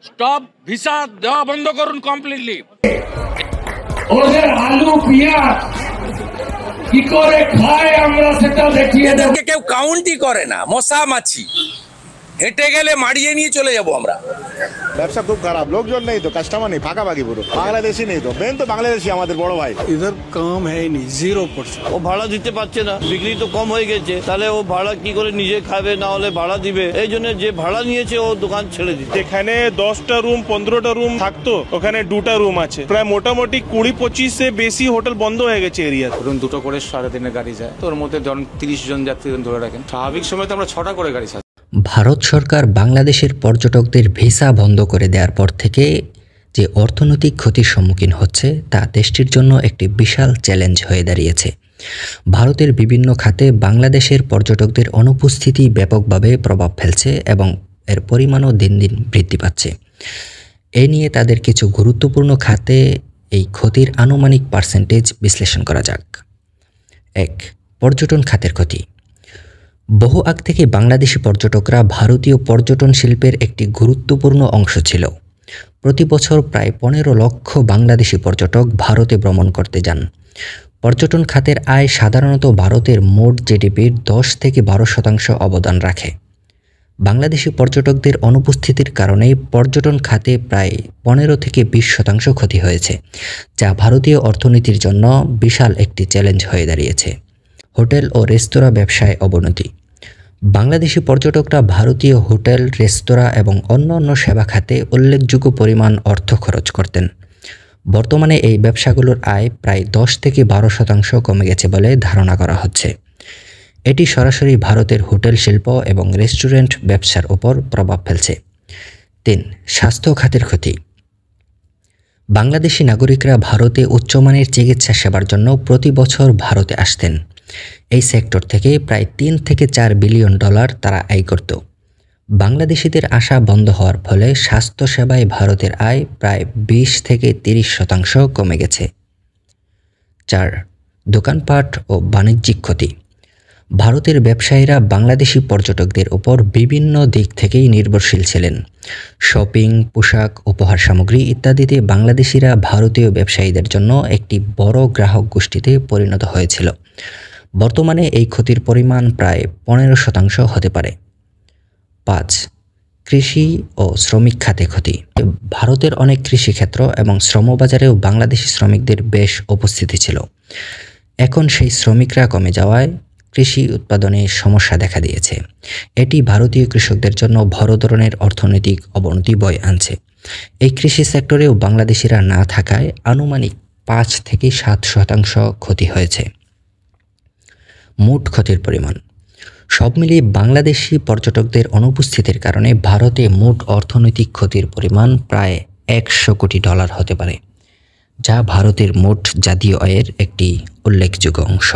Stop visa দেওয়া বন্ধ করুন কমপ্লিটলি। ওদের আলু পেঁয়াজ কি করে খায় আমরা সেটা দেখিয়ে দেব। কেউ কাউন্টই করে না, মশা মাছি হেঁটে গেলে মারিয়ে নিয়ে চলে যাবো আমরা। ব্যবসা খুব খারাপ, লোকজন নেই তো, কাস্টমার নেই, ফাঁকাফাঁকি পুরো। বাংলাদেশি নেই তো, মেন তো বাংলাদেশি আমাদের বড় ভাই। इधर काम है ही नहीं, 0%। ও ভাড়া দিতে পারছে না, বিক্রি তো কম হয়ে গেছে, তাহলে ও ভাড়া কি করে নিজে খাবে, না হলে ভাড়া দিবে। এই জন্য যে ভাড়া নিয়েছে ও দোকান ছেড়ে দিচ্ছে। যেখানে 10টা রুম 15টা রুম থাকতো ওখানে 2টা রুম আছে। প্রায় মোটামুটি 20-25 এ বেশি হোটেল বন্ধ হয়ে গেছে এরিয়া। ধরুন 2টো করে সারাদিনের গাড়ি যায়, তো ওর মধ্যে ধরুন 30 জন যাত্রী ধরে রাখেন। স্বাভাবিক সময় তো আমরা 6টা করে গাড়ি ছাড়ি। ভারত সরকার বাংলাদেশের পর্যটকদের ভিসা বন্ধ করে দেওয়ার পর থেকে যে অর্থনৈতিক ক্ষতির সম্মুখীন হচ্ছে তা দেশটির জন্য একটি বিশাল চ্যালেঞ্জ হয়ে দাঁড়িয়েছে। ভারতের বিভিন্ন খাতে বাংলাদেশের পর্যটকদের অনুপস্থিতি ব্যাপকভাবে প্রভাব ফেলছে এবং এর পরিমাণও দিন দিন বৃদ্ধি পাচ্ছে। এ নিয়ে তাদের কিছু গুরুত্বপূর্ণ খাতে এই ক্ষতির আনুমানিক পার্সেন্টেজ বিশ্লেষণ করা যাক। 1. পর্যটন খাতের ক্ষতি। বহু আগ থেকে বাংলাদেশি পর্যটকরা ভারতীয় পর্যটন শিল্পের একটি গুরুত্বপূর্ণ অংশ ছিল। প্রতি বছর প্রায় 15 লক্ষ বাংলাদেশি পর্যটক ভারতে ভ্রমণ করতে যান। পর্যটন খাতের আয় সাধারণত ভারতের মোট জিডিপির 10 থেকে 12% অবদান রাখে। বাংলাদেশি পর্যটকদের অনুপস্থিতির কারণে পর্যটন খাতে প্রায় 15 থেকে 20% ক্ষতি হয়েছে, যা ভারতীয় অর্থনীতির জন্য বিশাল একটি চ্যালেঞ্জ হয়ে দাঁড়িয়েছে। হোটেল ও রেস্তোরাঁ ব্যবসায় অবনতি। বাংলাদেশি পর্যটকরা ভারতীয় হোটেল, রেস্তোরাঁ এবং অন্যান্য সেবা খাতে উল্লেখযোগ্য পরিমাণ অর্থ খরচ করতেন। বর্তমানে এই ব্যবসাগুলোর আয় প্রায় 10 থেকে 12% কমে গেছে বলে ধারণা করা হচ্ছে। এটি সরাসরি ভারতের হোটেল শিল্প এবং রেস্টুরেন্ট ব্যবসার উপর প্রভাব ফেলছে। 3. স্বাস্থ্য খাতের ক্ষতি। বাংলাদেশি নাগরিকরা ভারতে উচ্চমানের চিকিৎসা সেবার জন্য প্রতি বছর ভারতে আসতেন। এই সেক্টর থেকে প্রায় 3 থেকে 4 বিলিয়ন ডলার তারা আয় করত। বাংলাদেশিদের আসা বন্ধ হওয়ার ফলে স্বাস্থ্য সেবায় ভারতের আয় প্রায় 20 থেকে 30% কমে গেছে। 4. দোকানপাট ও বাণিজ্যিক ক্ষতি। ভারতের ব্যবসায়ীরা বাংলাদেশি পর্যটকদের উপর বিভিন্ন দিক থেকেই নির্ভরশীল ছিলেন। শপিং, পোশাক, উপহার সামগ্রী ইত্যাদিতে বাংলাদেশিরা ভারতীয় ব্যবসায়ীদের জন্য একটি বড় গ্রাহক গোষ্ঠীতে পরিণত হয়েছিল। বর্তমানে এই ক্ষতির পরিমাণ প্রায় 15% হতে পারে। 5. কৃষি ও শ্রমিক খাতে ক্ষতি। ভারতের অনেক কৃষিক্ষেত্র এবং শ্রমবাজারেও বাংলাদেশি শ্রমিকদের বেশ উপস্থিতি ছিল। এখন সেই শ্রমিকরা কমে যাওয়ায় কৃষি উৎপাদনে সমস্যা দেখা দিয়েছে। এটি ভারতীয় কৃষকদের জন্য বড় ধরনের অর্থনৈতিক অবনতি বয়ে আনছে। এই কৃষি সেক্টরেও বাংলাদেশিরা না থাকায় আনুমানিক 5 থেকে 7% ক্ষতি হয়েছে। মোট ক্ষতির পরিমাণ। সব মিলিয়ে বাংলাদেশি পর্যটকদের অনুপস্থিতির কারণে ভারতে মোট অর্থনৈতিক ক্ষতির পরিমাণ প্রায় $100 কোটি হতে পারে, যা ভারতের মোট জাতীয় আয়ের একটি উল্লেখযোগ্য অংশ।